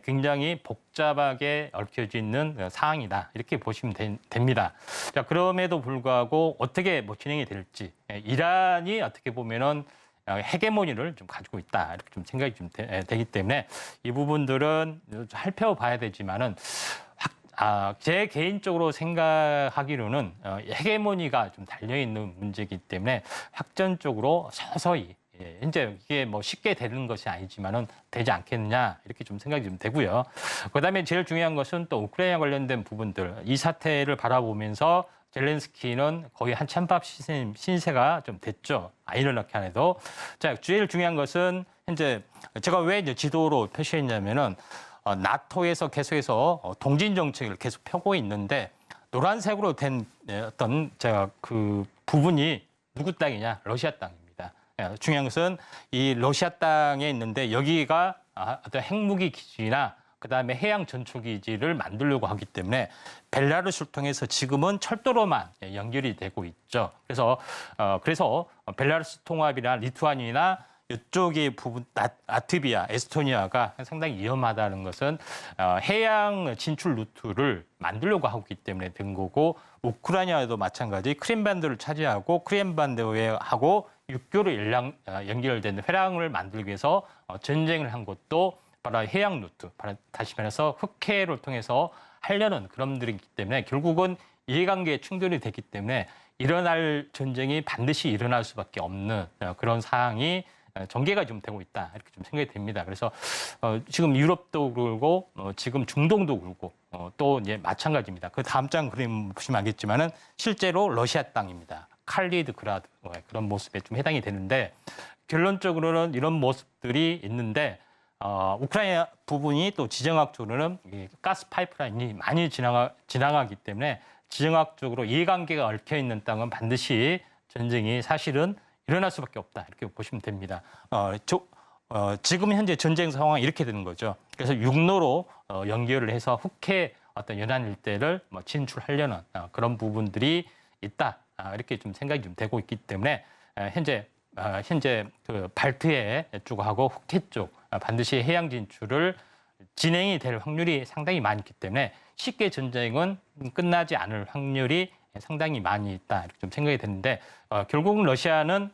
굉장히 복잡하게 얽혀져 있는 상황이다. 이렇게 보시면 됩니다. 자, 그럼에도 불구하고 어떻게 진행이 될지 이란이 어떻게 보면은 헤게모니를 좀 가지고 있다. 이렇게 좀 생각이 좀 되기 때문에 이 부분들은 살펴봐야 되지만은 제 개인적으로 생각하기로는 헤게모니가 좀 달려있는 문제이기 때문에 확전적으로 서서히 이제 이게 쉽게 되는 것이 아니지만은 되지 않겠느냐 이렇게 좀 생각이 좀 되고요. 그다음에 제일 중요한 것은 또 우크라이나 관련된 부분들 이 사태를 바라보면서 젤렌스키는 거의 한 찬밥 신세가 좀 됐죠. 아이러니하게 안 해도. 자, 제일 중요한 것은 현재 제가 왜 이제 지도로 표시했냐면은 나토에서 계속해서 동진 정책을 계속 펴고 있는데 노란색으로 된 어떤 제가 그 부분이 누구 땅이냐? 러시아 땅입니다. 중요한 것은 이 러시아 땅에 있는데 여기가 어떤 핵무기 기지나 그다음에 해양 전초 기지를 만들려고 하기 때문에 벨라루스를 통해서 지금은 철도로만 연결이 되고 있죠. 그래서 벨라루스 통합이나 리투아니아나 이쪽의 부분 라트비아, 에스토니아가 상당히 위험하다는 것은 해양 진출 루트를 만들려고 하고 있기 때문에 된 거고 우크라이나도 마찬가지 크림반도를 차지하고 크림반도하고 육교로 연결된 회랑을 만들기 위해서 전쟁을 한 것도 바로 해양 루트, 다시 말해서 흑해를 통해서 하려는 그런 분들이기 때문에 결국은 이해관계 충돌이 됐기 때문에 일어날 전쟁이 반드시 일어날 수밖에 없는 그런 상황이 전개가 좀 되고 있다 이렇게 좀 생각이 됩니다. 그래서 지금 유럽도 그렇고 지금 중동도 그렇고 또 이제 마찬가지입니다. 그 다음 장 그림 보시면 알겠지만은 실제로 러시아 땅입니다. 칼리드그라드 그런 모습에 좀 해당이 되는데 결론적으로는 이런 모습들이 있는데 우크라이나 부분이 또 지정학적으로는 가스 파이프라인이 많이 지나가기 때문에 지정학적으로 이해관계가 얽혀 있는 땅은 반드시 전쟁이 사실은 일어날 수밖에 없다 이렇게 보시면 됩니다. 지금 현재 전쟁 상황이 이렇게 되는 거죠. 그래서 육로로 연결을 해서 흑해 어떤 연안 일대를 진출하려는 그런 부분들이 있다 이렇게 좀 생각이 좀 되고 있기 때문에 현재 그 발트해 쪽하고 흑해 쪽 반드시 해양 진출을 진행이 될 확률이 상당히 많기 때문에 쉽게 전쟁은 끝나지 않을 확률이 상당히 많이 있다 이렇게 좀 생각이 되는데 결국은 러시아는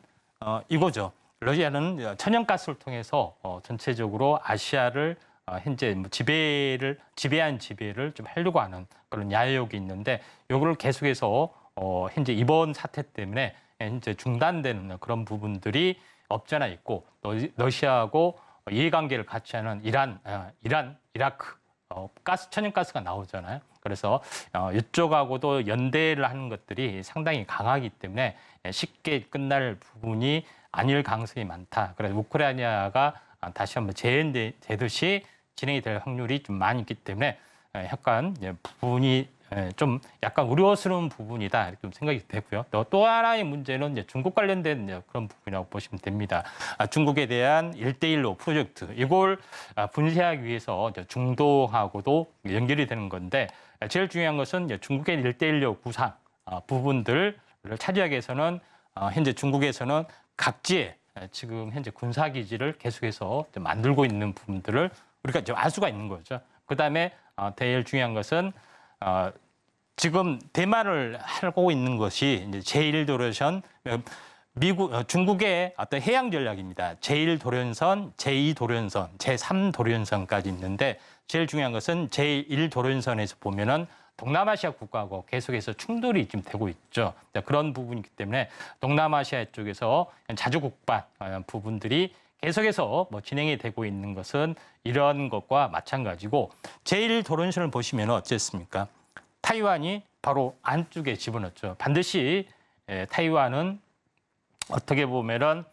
이거죠. 러시아는 천연가스를 통해서 전체적으로 아시아를 현재 지배한 지배를 좀 하려고 하는 그런 야욕이 있는데 이걸 계속해서 현재 이번 사태 때문에 현재 중단되는 그런 부분들이 없잖아 있고 러시아하고 이해관계를 같이 하는 이란, 이라크 천연가스가 나오잖아요. 그래서 이쪽하고도 연대를 하는 것들이 상당히 강하기 때문에 쉽게 끝날 부분이 아닐 가능성이 많다. 그래서 우크라이나가 다시 한번 재해되듯이 진행이 될 확률이 좀 많이 있기 때문에 약간 부분이 좀 약간 우려스러운 부분이다 이렇게 좀 생각이 되고요. 또 하나의 문제는 이제 중국 관련된 그런 부분이라고 보시면 됩니다. 중국에 대한 1대1로 프로젝트 이걸 분쇄하기 위해서 중동하고도 연결이 되는 건데 제일 중요한 것은 중국의 1대1로 구상 부분들을 차지하기 위해서는 현재 중국에서는 각지에 지금 현재 군사기지를 계속해서 만들고 있는 부분들을 우리가 이제 알 수가 있는 거죠. 그다음에 제일 중요한 것은 지금 대만을 하고 있는 것이 이제 제1도래선 중국의 어떤 해양 전략입니다. 제1도련선, 제2도련선, 제3도련선까지 있는데 제일 중요한 것은 제1도련선에서 보면은 동남아시아 국가하고 계속해서 충돌이 지금 되고 있죠. 그런 부분이기 때문에 동남아시아 쪽에서 자주국반 부분들이 계속해서 진행이 되고 있는 것은 이런 것과 마찬가지고 제1도련선을 보시면 어쨌습니까? 타이완이 바로 안쪽에 집어넣죠. 반드시 타이완은 어떻게 보면은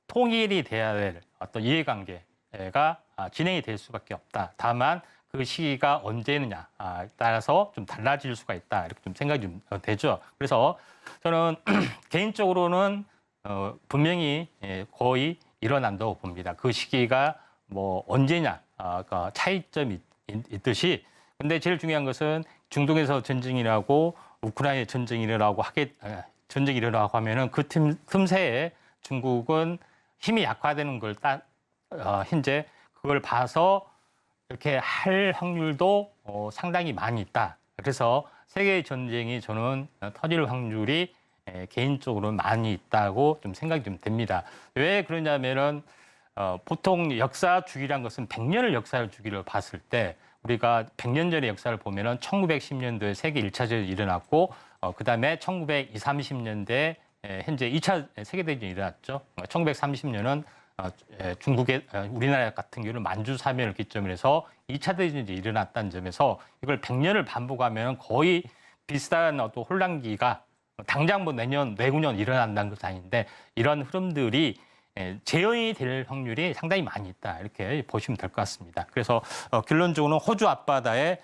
통일이 돼야 될 어떤 이해관계가 진행이 될 수밖에 없다. 다만 그 시기가 언제느냐 따라서 좀 달라질 수가 있다 이렇게 좀 생각이 좀 되죠. 그래서 저는 개인적으로는 분명히 거의 일어난다고 봅니다. 그 시기가 뭐 언제냐 그러니까 차이점이 있듯이 근데 제일 중요한 것은 중동에서 전쟁이 일어나고 우크라이나 전쟁이 일어나고 하면은 그 틈새에 중국은 힘이 약화되는 걸 현재 그걸 봐서 이렇게 할 확률도 상당히 많이 있다. 그래서 세계 전쟁이 저는 터질 확률이 개인적으로 많이 있다고 좀 생각이 좀 됩니다. 왜 그러냐면은 보통 역사 주기란 것은 100년을 역사를 주기를 봤을 때 우리가 100년 전의 역사를 보면은 1910년도에 세계 1차전이 일어났고 그다음에 1920, 30년대에 현재 2차 세계대전이 일어났죠. 1930년은 우리나라 같은 경우는 만주사면을 기점으로 해서 2차 대전이 일어났다는 점에서 이걸 100년을 반복하면 거의 비슷한 어떤 혼란기가 당장 뭐 내년, 내후년 일어난다는 것은 아닌데 이런 흐름들이 재현이 될 확률이 상당히 많이 있다. 이렇게 보시면 될 것 같습니다. 그래서 결론적으로는 호주 앞바다에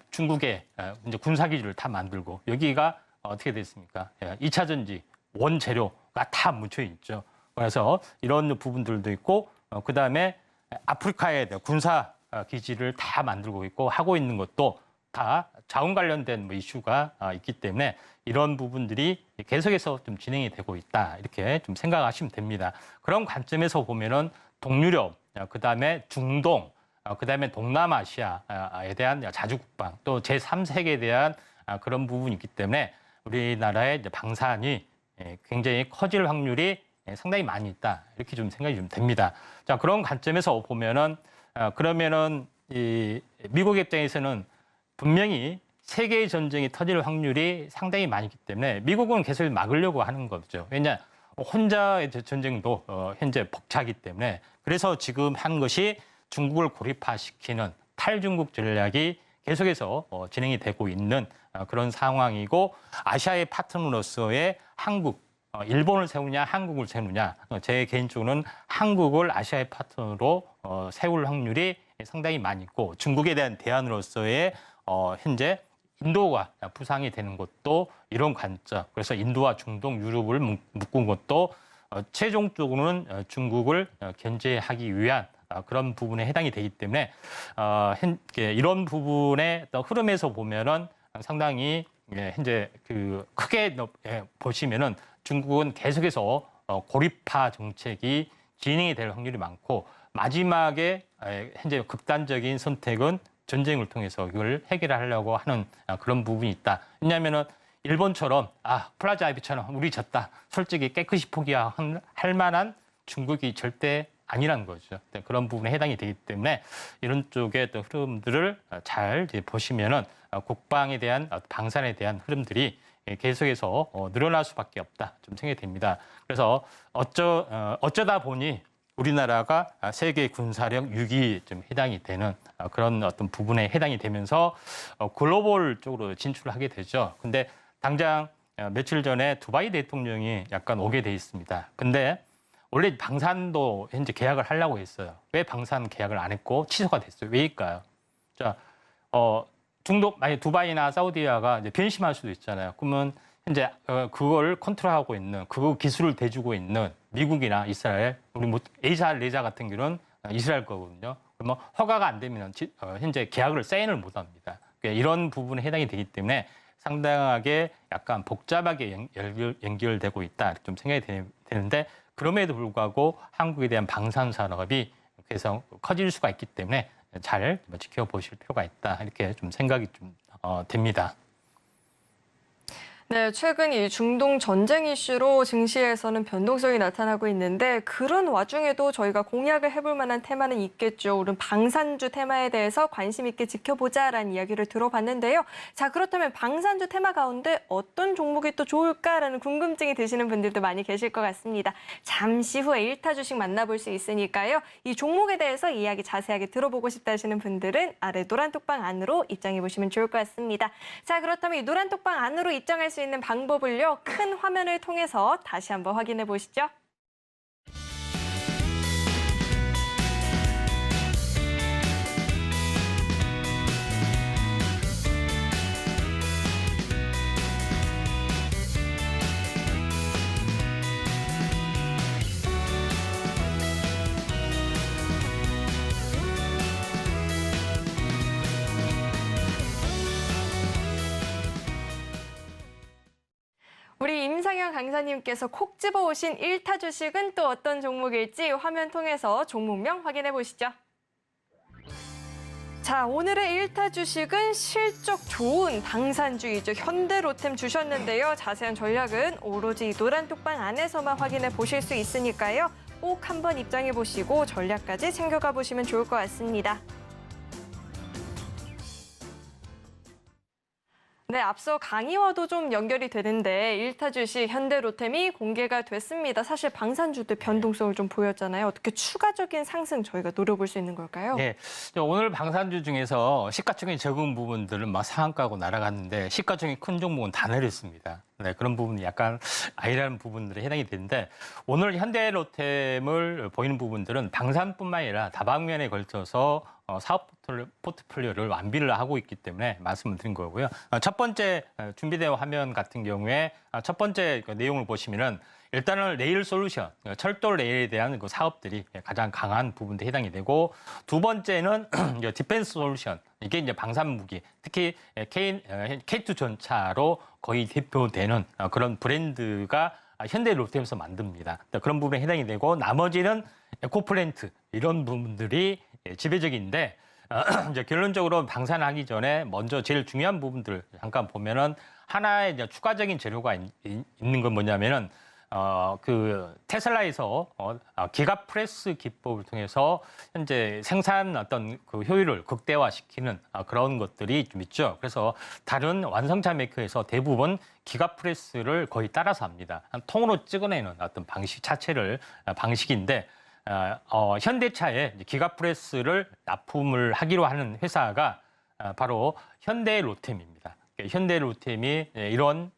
중국의 이제 군사기지를 다 만들고 여기가 어떻게 됐습니까? 2차 전지 원재료가 다 묻혀 있죠. 그래서 이런 부분들도 있고 그다음에 아프리카에 군사 기지를 다 만들고 있고 하고 있는 것도 다 자원 관련된 이슈가 있기 때문에 이런 부분들이 계속해서 좀 진행이 되고 있다 이렇게 좀 생각하시면 됩니다. 그런 관점에서 보면은 동유럽, 그다음에 중동, 그다음에 동남아시아에 대한 자주국방 또 제3세계에 대한 그런 부분이 있기 때문에 우리나라의 방산이 굉장히 커질 확률이 상당히 많이 있다 이렇게 좀 생각이 좀 됩니다. 자 그런 관점에서 보면은 그러면은 이 미국 입장에서는 분명히 세계 전쟁이 터질 확률이 상당히 많기 때문에 미국은 계속 막으려고 하는 거죠. 왜냐 혼자의 전쟁도 현재 벅차기 때문에 그래서 지금 한 것이 중국을 고립화시키는 탈중국 전략이 계속해서 진행이 되고 있는 그런 상황이고 아시아의 파트너로서의 한국 일본을 세우냐 한국을 세우냐 제 개인적으로는 한국을 아시아의 파트너로 세울 확률이 상당히 많이 있고 중국에 대한 대안으로서의 현재 인도가 부상이 되는 것도 이런 관점 그래서 인도와 중동 유럽을 묶은 것도 최종적으로는 중국을 견제하기 위한 그런 부분에 해당이 되기 때문에 이런 부분의 흐름에서 보면은 상당히 현재 그 크게 보시면은 중국은 계속해서 고립화 정책이 진행이 될 확률이 많고 마지막에 현재 극단적인 선택은 전쟁을 통해서 이걸 해결하려고 하는 그런 부분이 있다. 왜냐하면은 일본처럼 플라자 IB처럼 우리 졌다. 솔직히 깨끗이 포기할 만한 중국이 절대 아니라는 거죠. 그런 부분에 해당이 되기 때문에 이런 쪽의 또 흐름들을 잘 보시면은 국방에 대한 방산에 대한 흐름들이 계속해서 늘어날 수밖에 없다. 좀 생각이 됩니다. 그래서 어쩌다 보니 우리나라가 세계 군사력 6위에 좀 해당이 되는 그런 어떤 부분에 해당이 되면서 글로벌 쪽으로 진출을 하게 되죠. 근데 당장 며칠 전에 두바이 대통령이 약간 오게 돼 있습니다. 근데 원래 방산도 현재 계약을 하려고 했어요. 왜 방산 계약을 안 했고 취소가 됐어요? 왜일까요? 자, 중동, 만약 두바이나 사우디아가 이제 변심할 수도 있잖아요. 그러면 현재 그걸 컨트롤하고 있는, 그 기술을 대주고 있는 미국이나 이스라엘, 우리 뭐 에이사 레자 같은 경우는 이스라엘 거거든요. 그러면 허가가 안 되면 현재 계약을 사인을 못 합니다. 그러니까 이런 부분에 해당이 되기 때문에 상당하게 약간 복잡하게 연결되고 있다. 좀 생각이 되는데 그럼에도 불구하고 한국에 대한 방산 산업이 계속 커질 수가 있기 때문에 잘 지켜보실 필요가 있다. 이렇게 좀 생각이 좀 됩니다. 네, 최근 이 중동 전쟁 이슈로 증시에서는 변동성이 나타나고 있는데 그런 와중에도 저희가 공략을 해볼 만한 테마는 있겠죠. 오늘 방산주 테마에 대해서 관심 있게 지켜보자라는 이야기를 들어봤는데요. 자, 그렇다면 방산주 테마 가운데 어떤 종목이 또 좋을까라는 궁금증이 드시는 분들도 많이 계실 것 같습니다. 잠시 후에 1타 주식 만나볼 수 있으니까요. 이 종목에 대해서 이야기 자세하게 들어보고 싶다 하시는 분들은 아래 노란 톡방 안으로 입장해 보시면 좋을 것 같습니다. 자, 그렇다면 이 노란 톡방 안으로 입장할 수 있는 방법을요, 큰 화면을 통해서 다시 한번 확인해 보시죠. 최상현 강사님께서 콕 집어오신 1타 주식은 또 어떤 종목일지 화면 통해서 종목명 확인해 보시죠. 자, 오늘의 1타 주식은 실적 좋은 방산주이죠. 현대로템 주셨는데요. 자세한 전략은 오로지 노란 톡방 안에서만 확인해 보실 수 있으니까요. 꼭 한번 입장해 보시고 전략까지 챙겨가 보시면 좋을 것 같습니다. 네, 앞서 강의와도 좀 연결이 되는데 1타 주식 현대로템이 공개가 됐습니다. 사실 방산주들 변동성을 좀 보였잖아요. 어떻게 추가적인 상승 저희가 노려볼 수 있는 걸까요? 네, 오늘 방산주 중에서 시가총액이 적은 부분들은 막 상한가고 날아갔는데 시가총액이 큰 종목은 다 내렸습니다. 네, 그런 부분이 약간 아이라는 부분들에 해당이 되는데 오늘 현대로템을 보이는 부분들은 방산뿐만 아니라 다방면에 걸쳐서 사업 포트폴리오를 완비를 하고 있기 때문에 말씀을 드린 거고요. 첫 번째 준비된 화면 같은 경우에 첫 번째 내용을 보시면은 일단은 레일 솔루션, 철도 레일에 대한 그 사업들이 가장 강한 부분도 해당이 되고 두 번째는 디펜스 솔루션, 이게 이제 방산 무기, 특히 K2 전차로 거의 대표되는 그런 브랜드가 현대로템에서 만듭니다. 그런 부분에 해당이 되고 나머지는 에코플랜트 이런 부분들이 지배적인데 이제 결론적으로 방산하기 전에 먼저 제일 중요한 부분들 잠깐 보면은 하나의 이제 추가적인 재료가 있는 건 뭐냐면은 그 테슬라에서 기가 프레스 기법을 통해서 현재 생산 어떤 그 효율을 극대화시키는 그런 것들이 좀 있죠. 그래서 다른 완성차 메이커에서 대부분 기가 프레스를 거의 따라서 합니다. 통으로 찍어내는 어떤 방식인데 현대차에 기가 프레스를 납품을 하기로 하는 회사가 바로 현대로템입니다. 현대로템이 이런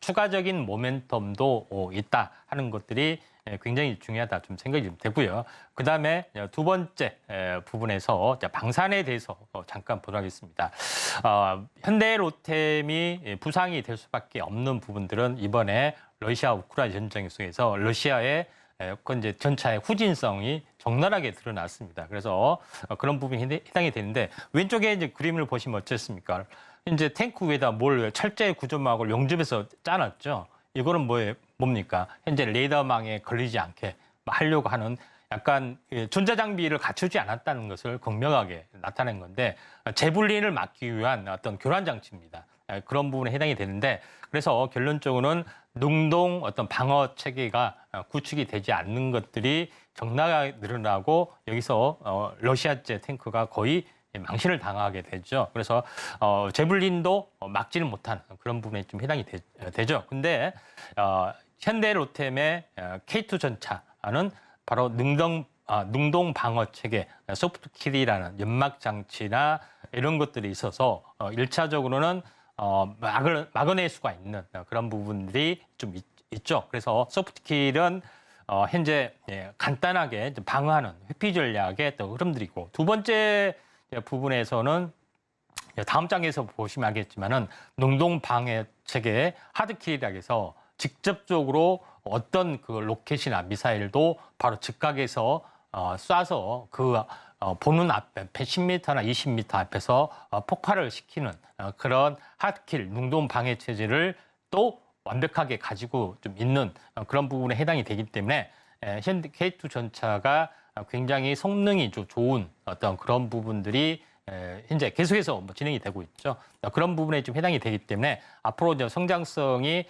추가적인 모멘텀도 있다 하는 것들이 굉장히 중요하다 좀 생각이 좀 되고요. 그 다음에 두 번째 부분에서 방산에 대해서 잠깐 보도록 하겠습니다. 현대로템이 부상이 될 수밖에 없는 부분들은 이번에 러시아 우크라이나 전쟁 속에서 러시아의 이제 전차의 후진성이 적나라하게 드러났습니다. 그래서 그런 부분이 해당이 되는데 왼쪽에 이제 그림을 보시면 어떻습니까? 이제 탱크 위에다 철제 구조막을 용접해서 짜놨죠. 이거는 뭡니까? 현재 레이더망에 걸리지 않게 하려고 하는 약간 전자장비를 갖추지 않았다는 것을 극명하게 나타낸 건데 재분리를 막기 위한 어떤 교란 장치입니다. 그런 부분에 해당이 되는데 그래서 결론적으로는 능동 어떤 방어 체계가 구축이 되지 않는 것들이 적나라하게 늘어나고 여기서 러시아제 탱크가 거의 망신을 당하게 되죠. 그래서 재불린도 막지는 못한 그런 부분에 좀 해당이 되죠. 근데 현대로템의 K2 전차는 바로 능동 방어 체계, 소프트킬이라는 연막 장치나 이런 것들이 있어서 1차적으로는 막아낼 수가 있는 그런 부분들이 좀 있죠. 그래서 소프트킬은 현재 간단하게 방어하는 회피 전략의 또 흐름들이고 두 번째 부분에서는 다음 장에서 보시면 알겠지만은 능동 방해 체계의 하드킬이라고 해서 직접적으로 어떤 그 로켓이나 미사일도 바로 즉각에서 쏴서 그 보는 앞에 10m나 20m 앞에서 폭발을 시키는 그런 하드킬 능동 방해 체제를 또 완벽하게 가지고 좀 있는 그런 부분에 해당이 되기 때문에 현대 K2 전차가 굉장히 성능이 좀 좋은 어떤 그런 부분들이 현재 계속해서 진행이 되고 있죠. 그런 부분에 좀 해당이 되기 때문에 앞으로 이제 성장성이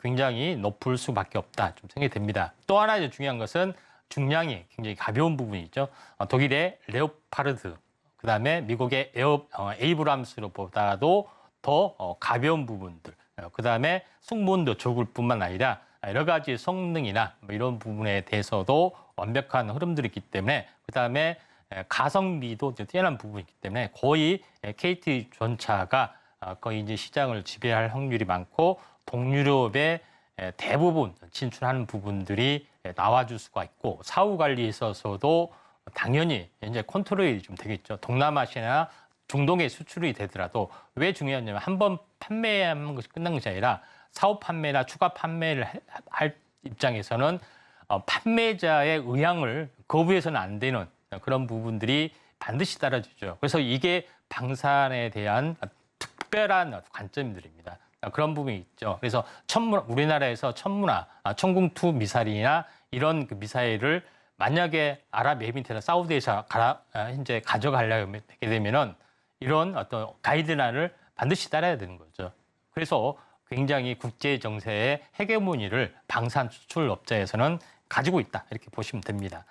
굉장히 높을 수밖에 없다 좀 생각이 됩니다. 또 하나 이제 중요한 것은 중량이 굉장히 가벼운 부분이죠. 독일의 레오파르드, 그다음에 미국의 에이브람스보다도 더 가벼운 부분들, 그다음에 승무원도 적을 뿐만 아니라 여러 가지 성능이나 뭐 이런 부분에 대해서도 완벽한 흐름들이 있기 때문에 그다음에 가성비도 뛰어난 부분이 있기 때문에 거의 KT 전차가 거의 이제 시장을 지배할 확률이 많고 동유럽의 대부분 진출하는 부분들이 나와줄 수가 있고 사후 관리에 있어서도 당연히 이제 컨트롤이 좀 되겠죠. 동남아시아나 중동에 수출이 되더라도 왜 중요하냐면 한번 판매하는 것이 끝난 것이 아니라 사후 판매나 추가 판매를 할 입장에서는 판매자의 의향을 거부해서는 안 되는 그런 부분들이 반드시 따라주죠. 그래서 이게 방산에 대한 특별한 관점들입니다. 그런 부분이 있죠. 그래서 우리나라에서 천궁2 미사일이나 이런 그 미사일을 만약에 아랍에미리트나 사우디에서 현재 가져가려고 되게 되면은 이런 어떤 가이드라인을 반드시 따라야 되는 거죠. 그래서 굉장히 국제 정세의 헤게모니를 방산 수출업자에서는 가지고 있다 이렇게 보시면 됩니다.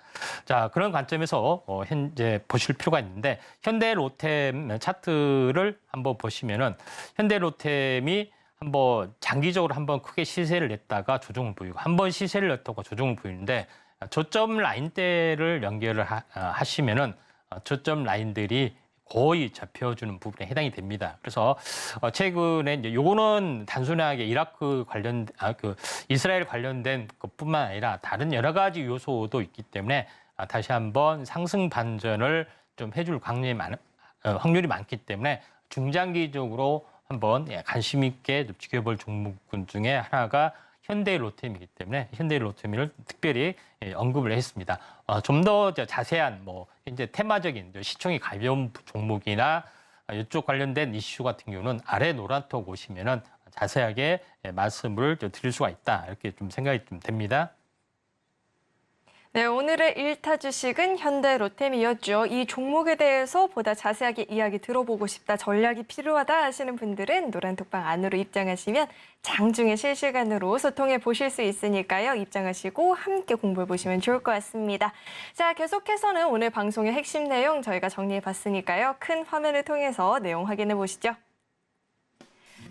자, 그런 관점에서 현재 보실 필요가 있는데 현대로템 차트를 한번 보시면은 현대로템이 한번 장기적으로 한번 크게 시세를 냈다가 조정을 보이고 한번 시세를 냈다가 조정을 보이는데 저점 라인대를 연결을 하시면은 저점 라인들이 거의 잡혀주는 부분에 해당이 됩니다. 그래서 최근에 이제 요거는 단순하게 이스라엘 관련된 것뿐만 아니라 다른 여러 가지 요소도 있기 때문에 다시 한번 상승 반전을 좀 해줄 확률이 많기 때문에 중장기적으로 한번 관심 있게 지켜볼 종목군 중에 하나가 현대로템이기 때문에 현대로템을 특별히 언급을 했습니다. 좀 더 자세한 이제 테마적인 시총이 가벼운 종목이나 이쪽 관련된 이슈 같은 경우는 아래 노란톡 오시면은 자세하게 말씀을 드릴 수가 있다 이렇게 좀 생각이 좀 됩니다. 네, 오늘의 1타 주식은 현대로템이었죠. 이 종목에 대해서 보다 자세하게 이야기 들어보고 싶다, 전략이 필요하다 하시는 분들은 노란톡방 안으로 입장하시면 장중에 실시간으로 소통해 보실 수 있으니까요. 입장하시고 함께 공부해 보시면 좋을 것 같습니다. 자, 계속해서는 오늘 방송의 핵심 내용 저희가 정리해 봤으니까요. 큰 화면을 통해서 내용 확인해 보시죠.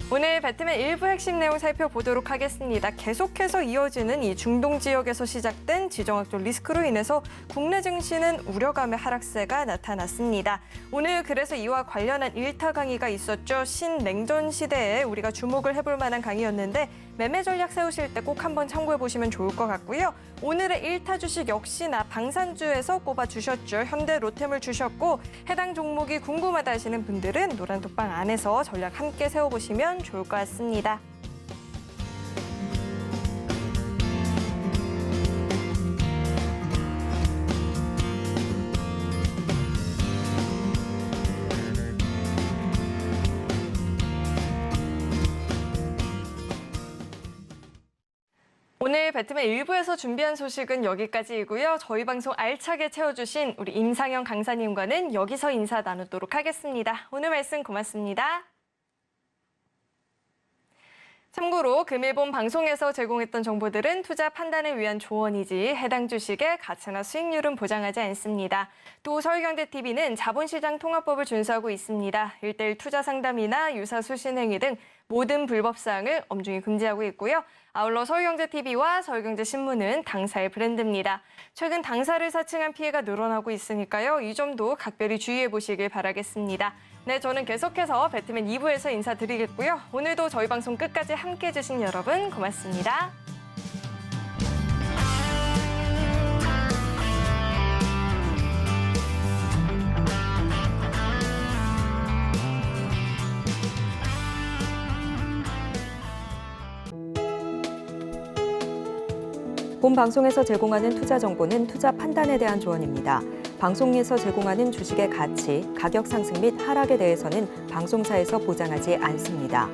오늘 배트맨 일부 핵심 내용 살펴보도록 하겠습니다. 계속해서 이어지는 이 중동 지역에서 시작된 지정학적 리스크로 인해서 국내 증시는 우려감의 하락세가 나타났습니다. 오늘 그래서 이와 관련한 1타 강의가 있었죠. 신냉전 시대에 우리가 주목을 해볼 만한 강의였는데 매매 전략 세우실 때 꼭 한번 참고해 보시면 좋을 것 같고요. 오늘의 1타 주식 역시나 방산주에서 꼽아주셨죠. 현대로템을 주셨고 해당 종목이 궁금하다 하시는 분들은 노란톡방 안에서 전략 함께 세워보시면 좋을 것 같습니다. 오늘 배트맨 1부에서 준비한 소식은 여기까지이고요. 저희 방송 알차게 채워주신 우리 임상현 강사님과는 여기서 인사 나누도록 하겠습니다. 오늘 말씀 고맙습니다. 참고로 금일본 방송에서 제공했던 정보들은 투자 판단을 위한 조언이지 해당 주식의 가치나 수익률은 보장하지 않습니다. 또 서울경제TV는 자본시장 통합법을 준수하고 있습니다. 1:1 투자 상담이나 유사 수신 행위 등 모든 불법 사항을 엄중히 금지하고 있고요. 아울러 서울경제TV와 서울경제신문은 당사의 브랜드입니다. 최근 당사를 사칭한 피해가 늘어나고 있으니까요. 이 점도 각별히 주의해 보시길 바라겠습니다. 네, 저는 계속해서 배트맨 2부에서 인사드리겠고요. 오늘도 저희 방송 끝까지 함께해 주신 여러분 고맙습니다. 본 방송에서 제공하는 투자 정보는 투자 판단에 대한 조언입니다. 방송에서 제공하는 주식의 가치, 가격 상승 및 하락에 대해서는 방송사에서 보장하지 않습니다.